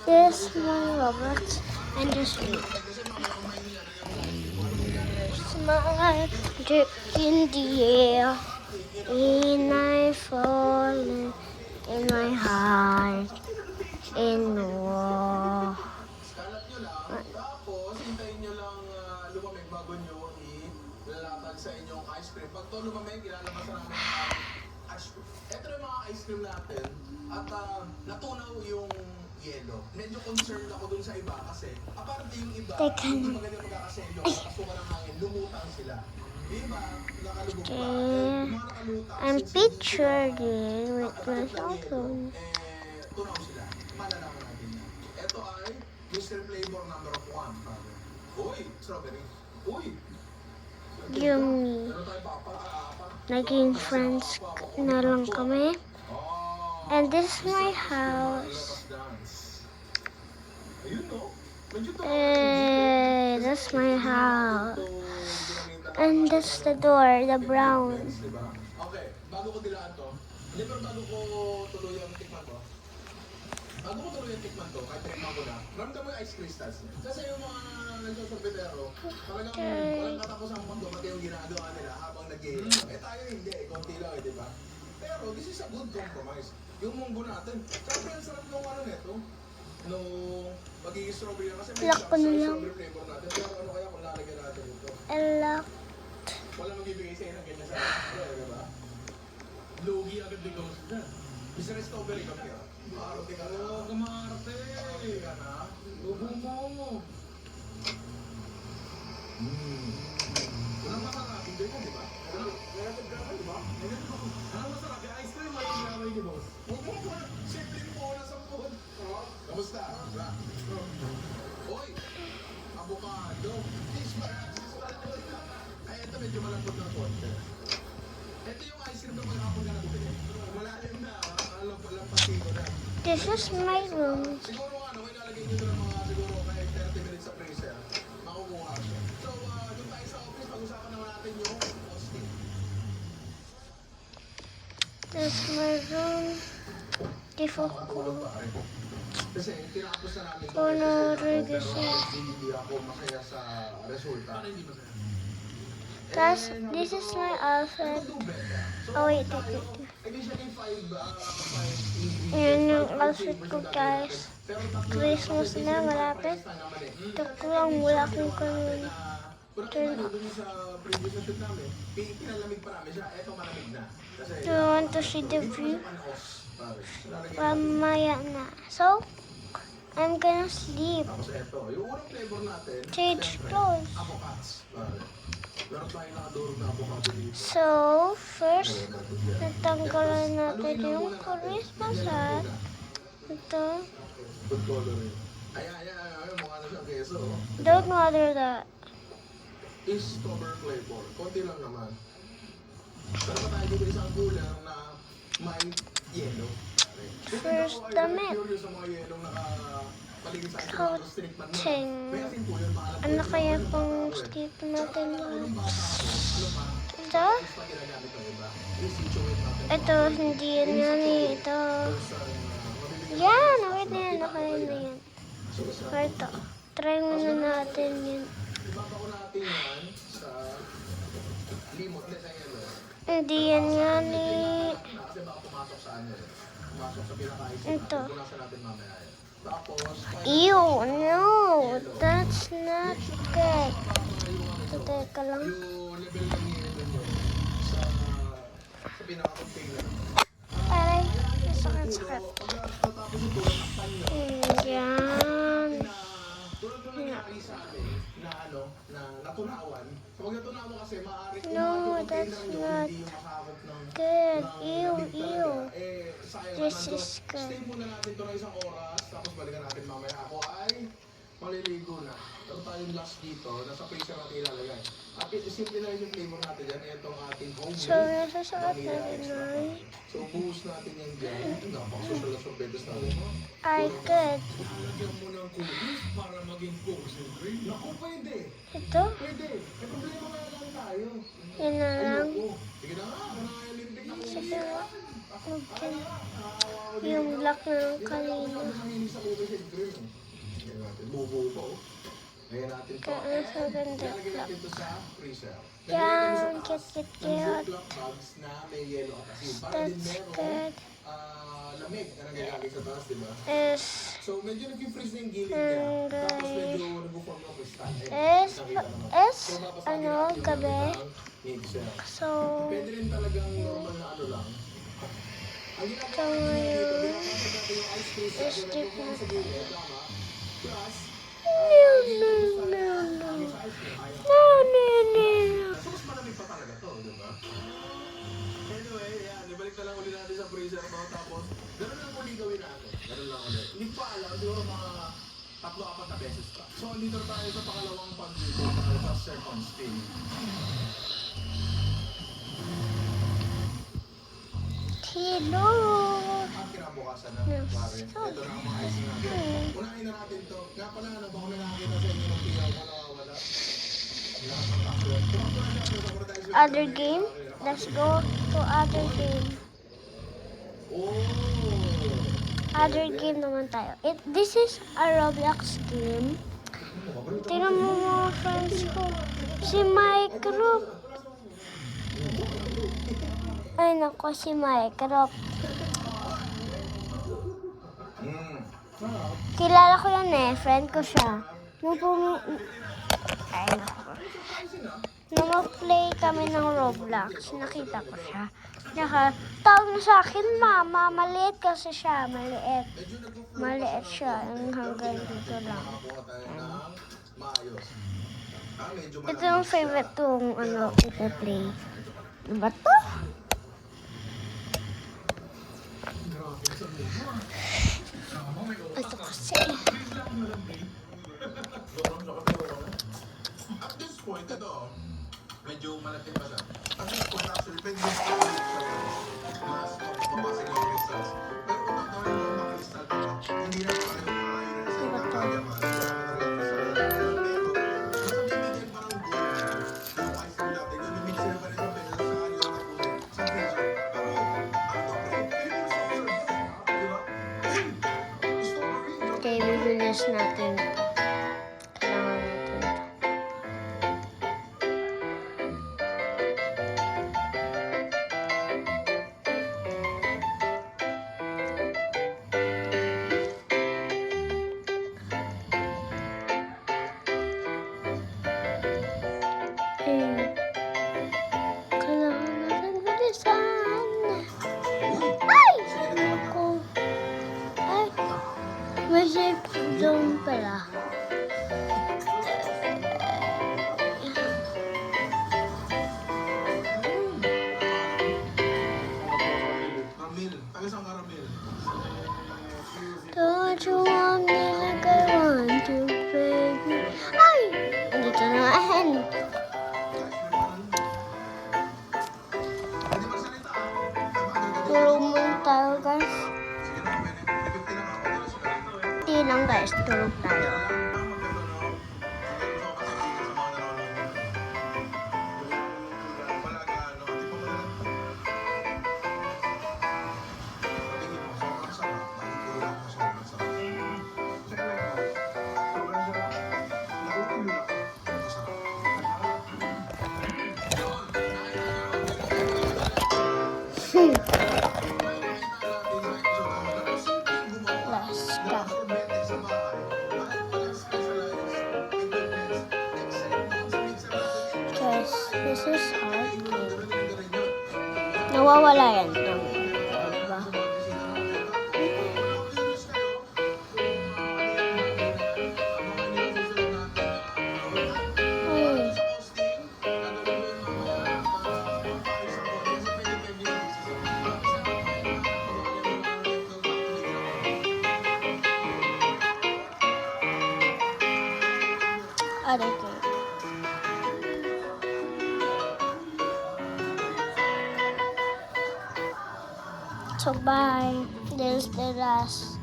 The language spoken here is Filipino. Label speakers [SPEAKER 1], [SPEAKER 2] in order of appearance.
[SPEAKER 1] This one, Robert, and this one. Smile drip in the air, and I fall in my heart in war.
[SPEAKER 2] Kalat nyo lang, tapos hintayin nyo lang lumamig bago nyo ilalapag sa inyong ice cream. Pag to lumamig, ilalabas na namin ang ice cream. Ito yung mga ice cream natin at natunaw yung yelo. Medyo concerned ako dun sa iba kasi aparte yung iba, hindi maganda magkakaselyo. Nakasuka ng hangin, lumutang sila. Iba, nakalubog pa. Yung mga nakalutang,
[SPEAKER 1] I'm picturing with my cell phone.
[SPEAKER 2] Tunaw sila. Malalaman natin yan. Ito ay mystery flavor number 1. Uy, strawberry. Uy!
[SPEAKER 1] Yummy. Naging friends na lang kami. And this is my house. That's my house. And that's the door, the brown.
[SPEAKER 2] Okay, bago ko dilaan to, hindi pero bago ko tuloy ang tikman to, kahit tikman ko na, ramdam mo yung ice crystals niya. Kasi yung mga nagsosorbetero, talagang walang katapos ang mundo, pati yung ginagawa nila habang nag-iinom. Tayo hindi, konti lang di ba? Pero this is a good compromise. Yung munggo natin, sabi ang sarap nung ano neto, nung magiging strawberry kasi may strawberry flavor natin. Pero ano kaya kung lalagyan natin ito? Wala magbibigay sa'yo ng ganyan sa akin, di ba? Lugi agad di ghost dyan. Bisa na strawberry ka kaya? Maarte ka na. Oo, maarte. Maarte ka na. Lugo mo. Walang masarap, hindi mo, di ba? Negative ka na, di ba? Anong masarap? Yung ice cream, may gawin ni boss. Simple po na sa food. Kamusta? Oy! Avocado. Ay, ito medyo malambot ng konti. Ito yung ice cream na malakapon ka na bumili. Malalim na, lampasino na.
[SPEAKER 1] This is my room.
[SPEAKER 2] Siguro ano, may nalagay nyo ng mga siguro kahit 30 minutes sa freezer. Makukuha siya. So, doon tayo sa office, pag-usapan naman natin yung posting.
[SPEAKER 1] This is my room. Difficult.
[SPEAKER 2] Kasi tinapos na namin
[SPEAKER 1] Oh no,
[SPEAKER 2] pero hindi ako masaya sa resulta.
[SPEAKER 1] Guys, this is my outfit. Oh wait, Yan yung outfit ko, guys. Christmas na, malapit. Ito ko ang malaking kanun. Turn off. Do you want to see the view? Mamaya na. So, I'm gonna sleep. Change clothes. So, first, natanggalan natin yung Christmas hat. Ito. Don't bother that.
[SPEAKER 2] Is strawberry flavor. Konti lang naman. Pero pa tayo dito isang kulang na may yellow.
[SPEAKER 1] First, damit. Coating. Ano kaya pang skip natin? Ito? Ito, hindi yan yan eh. Ito. Yan! Okay na yan. Okay na yan. Ito. Try muna natin yan. Hindi yan yan eh. Ito. Ew, no, that's not good. Teka lang. Aray, sakit. Yan. No, that's not good. Ew, ew. This is good.
[SPEAKER 2] Stay muna natin ito na isang oras, tapos balikan natin mamaya. Ako ay maliligo na. Pero tayong last dito, nasa freezer natin ilalagay. At simple na rin yung flavor natin dyan. Itong ating homemade.
[SPEAKER 1] So, nasasuot na
[SPEAKER 2] vanilla
[SPEAKER 1] rin
[SPEAKER 2] extract.
[SPEAKER 1] ay.
[SPEAKER 2] So, buhos natin yan dyan. Napakasocial na sorbetes natin.
[SPEAKER 1] I could.
[SPEAKER 2] Lalagyan mo ng cookies para maging concentrate. Naku, pwede.
[SPEAKER 1] Ito?
[SPEAKER 2] Pwede. May problema nga lang tayo.
[SPEAKER 1] Yan na lang.
[SPEAKER 2] Ayoko. Sige na nga, manayalimbik na cookies.
[SPEAKER 1] Sige nga. Okay. Yung black na kanina.
[SPEAKER 2] Mahilig sa cookies and cream. Ayan natin. Bubo pa, oh. Ayan natin to.
[SPEAKER 1] Kaya sa ganda
[SPEAKER 2] Lalagyan
[SPEAKER 1] black.
[SPEAKER 2] natin to sa freezer.
[SPEAKER 1] Yan, kit-kit
[SPEAKER 2] Ng
[SPEAKER 1] cute.
[SPEAKER 2] Ziploc bags na may yellow at asin. Para din
[SPEAKER 1] That's
[SPEAKER 2] merong
[SPEAKER 1] good.
[SPEAKER 2] lamig na nangyayari sa taas, di ba?
[SPEAKER 1] Is,
[SPEAKER 2] So, medyo nag-freeze na yung gilid niya.
[SPEAKER 1] And,
[SPEAKER 2] Tapos medyo nag-form ng crystal.
[SPEAKER 1] is,
[SPEAKER 2] Nakita naman.
[SPEAKER 1] is,
[SPEAKER 2] So, babasagin
[SPEAKER 1] ano,
[SPEAKER 2] natin yung
[SPEAKER 1] gabi.
[SPEAKER 2] ng mixer.
[SPEAKER 1] So,
[SPEAKER 2] Pwede rin talagang normal na ano lang. Ang ginagawa
[SPEAKER 1] So,
[SPEAKER 2] natin dito, binabasag natin yung ice cream
[SPEAKER 1] is
[SPEAKER 2] sa
[SPEAKER 1] different.
[SPEAKER 2] sa gilid, tama? Plus,
[SPEAKER 1] no, no, no, no.
[SPEAKER 2] sa ice cream, ayaw.
[SPEAKER 1] No, no, no.
[SPEAKER 2] So, mas malamig pa talaga to, di ba? Anyway, yan. Ibalik na lang ulit natin sa freezer mo. Tapos, gano'n lang ulit gawin natin. Gano'n lang ulit. Hindi pa alam, siguro mga 3-4 na beses pa. So, dito tayo sa pangalawang pag-dito. Sa second spin.
[SPEAKER 1] Hello.
[SPEAKER 2] Ang kinabukasan na,
[SPEAKER 1] Yes.
[SPEAKER 2] pare. Ito na ang mga icing natin. Unahin na natin to. Nga pala, ano ba kung may nakakita sa inyo ng piyaw? Wala.
[SPEAKER 1] Other game? Let's go to other game.
[SPEAKER 2] Oh!
[SPEAKER 1] Other game naman tayo. This is a Roblox game. Tingnan mo mga friends ko. Si Minecraft. Ay nako, si Minecraft. Kilala ko yan eh. Friend ko siya. Ay nako. Nung mag-play kami ng Roblox, nakita ko siya. Tawag na sa akin, Mama. Maliit kasi siya. Maliit. Maliit siya. Yung hanggang dito lang. Ito yung favorite kong ipa-play. Ano ba to? Ito kasi.
[SPEAKER 2] At this point, ito, medyo malaki pa siya. At this point, actually, pwede yung mas mabasag yung crystals. Pero kung tatawin mo mga crystal, diba? Hindi na pa kayo makakain sa ibang kaya man. Pero, mas nabibigyan pa ng gold yung ice cream natin. Kung yung mixer pa rin yung pwede sa kanya na kunin sa freezer. Pero, ano to, pre? Yun yung sour. Diba? Strawberry.
[SPEAKER 1] Okay, bibilis natin. Kailangan natin ito. Kailangan natin bilisan. Ay! Ako. Ay! May safe zone pala.
[SPEAKER 2] Ramil. Taga saan ka, Ramil?
[SPEAKER 1] Don't you want me like I want you, baby? Ay! Andito na ahen.
[SPEAKER 2] Hindi magsalita, ah.
[SPEAKER 1] Turo muna tayo, guys.
[SPEAKER 2] Sige na, pwede. 50 lang ako. Dito sa kanila.
[SPEAKER 1] Hindi lang, guys. Tulog tayo. Let's go. Guys, this is hard game. Nawawala yan. Diba? Hmm. other game. So bye. This is the last